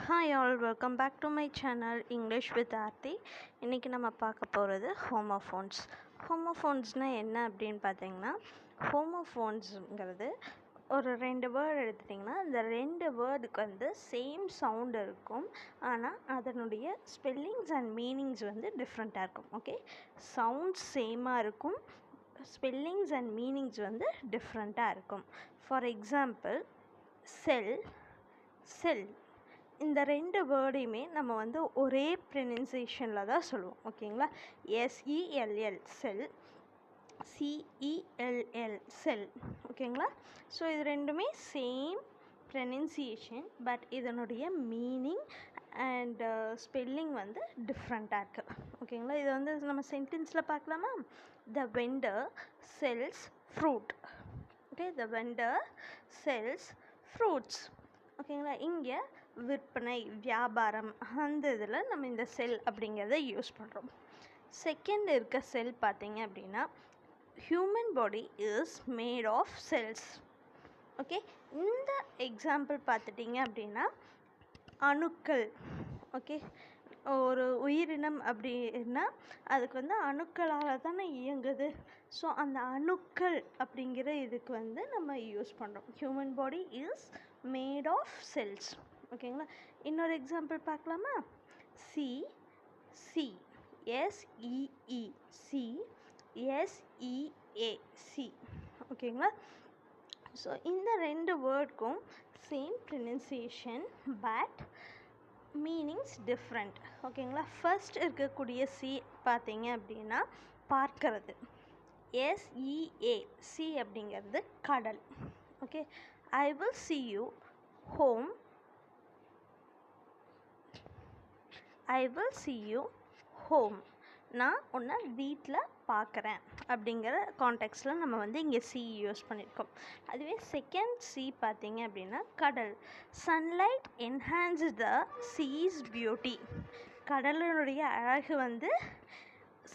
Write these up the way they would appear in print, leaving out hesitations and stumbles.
Hi all, welcome back to my channel English with Aarthi. இன்றைக்கி நம்ம பார்க்க போகிறது ஹோமோஃபோன்ஸ். ஹோமோஃபோன்ஸ்னால் என்ன அப்படின்னு பார்த்தீங்கன்னா, ஹோமோஃபோன்ஸுங்கிறது ஒரு 2 வேர்டு எடுத்துட்டிங்கன்னா அந்த 2 வேர்டுக்கு வந்து சேம் சவுண்ட் இருக்கும். ஆனால் அதனுடைய ஸ்பெல்லிங்ஸ் அண்ட் மீனிங்ஸ் வந்து டிஃப்ரெண்ட்டாக இருக்கும். ஓகே, சவுண்ட்ஸ் சேமாக இருக்கும், ஸ்பெல்லிங்ஸ் அண்ட் மீனிங்ஸ் வந்து டிஃப்ரெண்ட்டாக இருக்கும். ஃபார் எக்ஸாம்பிள், செல் இந்த 2 வேர்டையுமே நம்ம வந்து ஒரே ப்ரொனன்சியேஷனில் தான் சொல்லுவோம். ஓகேங்களா, SELL செல், CELL செல். ஓகேங்களா, ஸோ இது ரெண்டுமே சேம் ப்ரொனன்சியேஷன், பட் இதனுடைய மீனிங் அண்ட் ஸ்பெல்லிங் வந்து டிஃப்ரெண்ட்டாக இருக்குது. ஓகேங்களா, இதை வந்து நம்ம சென்டென்ஸில் பார்க்கலாமா? த வெண்டர் செல்ஸ் ஃப்ரூட். ஓகே, த வெண்டர் செல்ஸ் ஃப்ரூட்ஸ். ஓகேங்களா, இங்கே விற்பனை, வியாபாரம், அந்த இதில் நம்ம இந்த செல் அப்படிங்கிறத யூஸ் பண்ணுறோம். செகண்ட் இருக்க செல் பார்த்திங்க அப்படின்னா, human body is made of cells. Okay, இந்த எக்ஸாம்பிள் பார்த்துட்டிங்க அப்படின்னா அணுக்கள். ஓகே, ஒரு உயிரினம் அப்படின்னா அதுக்கு வந்து அணுக்களால் தானே இயங்குது. ஸோ அந்த அணுக்கள் அப்படிங்கிற இதுக்கு வந்து நம்ம யூஸ் பண்ணுறோம். Human body is made of cells. ஓகேங்களா, இன்னொரு எக்ஸாம்பிள் பார்க்கலாமா? See SEE SEA. ஓகேங்களா, ஸோ இந்த 2 வேர்டுக்கும் same pronunciation, but meanings different. ஓகேங்களா, ஃபர்ஸ்ட் இருக்கக்கூடிய சி பார்த்தீங்க அப்படின்னா பார்க்கறது, SEA. சி அப்படிங்கிறது கடல். Okay, I will see you home. I will see you home. நான் உன்னை வீட்டில் பார்க்குறேன் அப்படிங்கிற கான்டெக்ஸ்டில் நம்ம வந்து இங்கே சி யூஸ் பண்ணியிருக்கோம். அதுவே செகண்ட் சி பார்த்தீங்க அப்படின்னா கடல். Sunlight enhance the sea's beauty. கடலினுடைய அழகு வந்து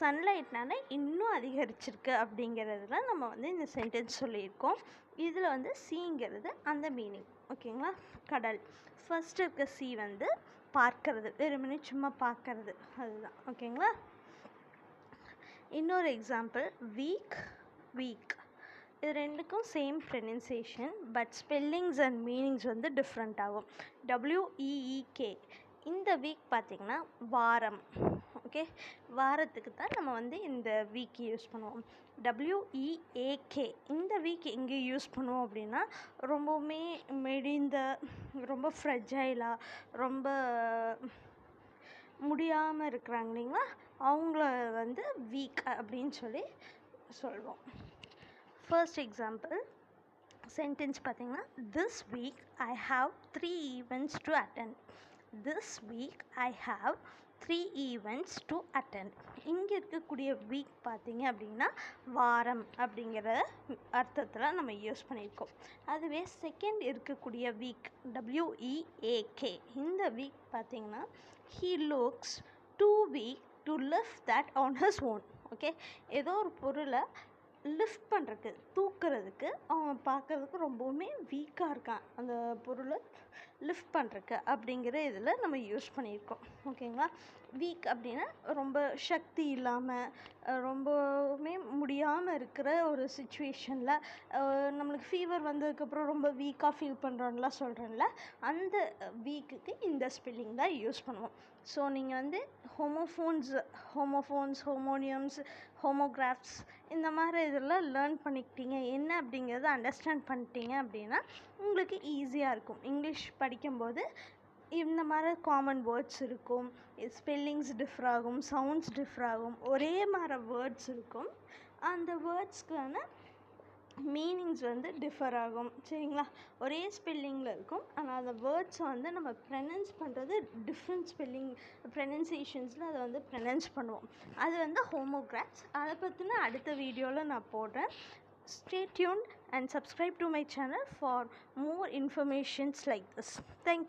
சன்லைட்னால இன்னும் அதிகரிச்சிருக்கு அப்படிங்கிறதுல நம்ம வந்து இந்த சென்டென்ஸ் சொல்லியிருக்கோம். இதில் வந்து சிங்கிறது அந்த மீனிங். ஓகேங்களா, கடல். ஃபர்ஸ்ட் இருக்க சி வந்து பார்க்கறது, வெறுமனே சும்மா பார்க்கறது, அதுதான். ஓகேங்களா, இன்னொரு எக்ஸாம்பிள் வீக். இது ரெண்டுக்கும் same pronunciation, but spellings and meanings வந்து டிஃப்ரெண்ட் ஆகும். WEEK. இந்த வீக் பார்த்திங்கன்னா வாரம். ஓகே, வாரத்துக்கு தான் நம்ம வந்து இந்த வீக் யூஸ் பண்ணுவோம். WEAK. இந்த வீக் எங்கே யூஸ் பண்ணுவோம் அப்படின்னா ரொம்பவுமே மெலிந்த, ரொம்ப ஃப்ரெஜைலாக, ரொம்ப முடியாமல் இருக்கிறாங்க இல்லைங்களா, அவங்கள வந்து வீக் அப்படின்னு சொல்லி சொல்லுவோம். ஃபர்ஸ்ட் எக்ஸாம்பிள் சென்டென்ஸ் பார்த்திங்கன்னா, this week I have 3 events to attend. This week I have 3 events to attend. இங்கே இருக்கக்கூடிய வீக் பார்த்திங்க அப்படின்னா வாரம் அப்படிங்கிற அர்த்தத்தில் நம்ம யூஸ் பண்ணியிருக்கோம். அதுவே செகண்ட் இருக்கக்கூடிய வீக் WEAK. இந்த வீக் பார்த்திங்கன்னா he looks too weak to lift that on his own. Okay, ஏதோ ஒரு பொருளை லிஃப்ட் பண்ணுறதுக்கு, தூக்கிறதுக்கு அவன் பார்க்குறதுக்கு ரொம்பவுமே வீக்காக இருக்கான், அந்த பொருளை லிஃப்ட் பண்ணுறதுக்கு அப்படிங்கிற இதில் நம்ம யூஸ் பண்ணியிருக்கோம். ஓகேங்களா, வீக் அப்படின்னா ரொம்ப சக்தி இல்லாமல், ரொம்பவுமே முடியாமல் இருக்கிற ஒரு சுச்சுவேஷனில், நம்மளுக்கு ஃபீவர் வந்ததுக்கப்புறம் ரொம்ப வீக்காக ஃபீல் பண்ணுறோம்லாம் சொல்கிறேன்ல, அந்த வீக்குக்கு இந்த ஸ்பெல்லிங் தான் யூஸ் பண்ணுவோம். ஸோ நீங்கள் வந்து ஹோமோஃபோன்ஸ், ஹோமோனியம்ஸ், ஹோமோகிராஃப்ஸ் இந்த மாதிரி இதெல்லாம் லேர்ன் பண்ணிக்கிட்டீங்க, என்ன அப்படிங்கிறத அண்டர்ஸ்டாண்ட் பண்ணிட்டீங்க அப்படின்னா உங்களுக்கு ஈஸியாக இருக்கும். இங்கிலீஷ் படிக்கும்போது இந்த மாதிரி காமன் வேர்ட்ஸ் இருக்கும், ஸ்பெல்லிங்ஸ் டிஃபர் ஆகும், சவுண்ட்ஸ் டிஃபர் ஆகும், ஒரே மாதிரி வேர்ட்ஸ் இருக்கும், அந்த வேர்ட்ஸ்க்கான மீனிங்ஸ் வந்து டிஃபர் ஆகும். சரிங்களா, ஒரே ஸ்பெல்லிங்கில் இருக்கும், ஆனால் அந்த வேர்ட்ஸை வந்து நம்ம ப்ரொனவுன்ஸ் பண்ணுறது டிஃப்ரெண்ட் ஸ்பெல்லிங் ப்ரொனன்சியேஷன்ஸில் அதை வந்து ப்ரொனவுன்ஸ் பண்ணுவோம். அது வந்து ஹோமோகிராஃப்ஸ். அதை பற்றின அடுத்த வீடியோவில் நான் போடுறேன். Stay tuned and subscribe to my channel for more informations like this. Thank you.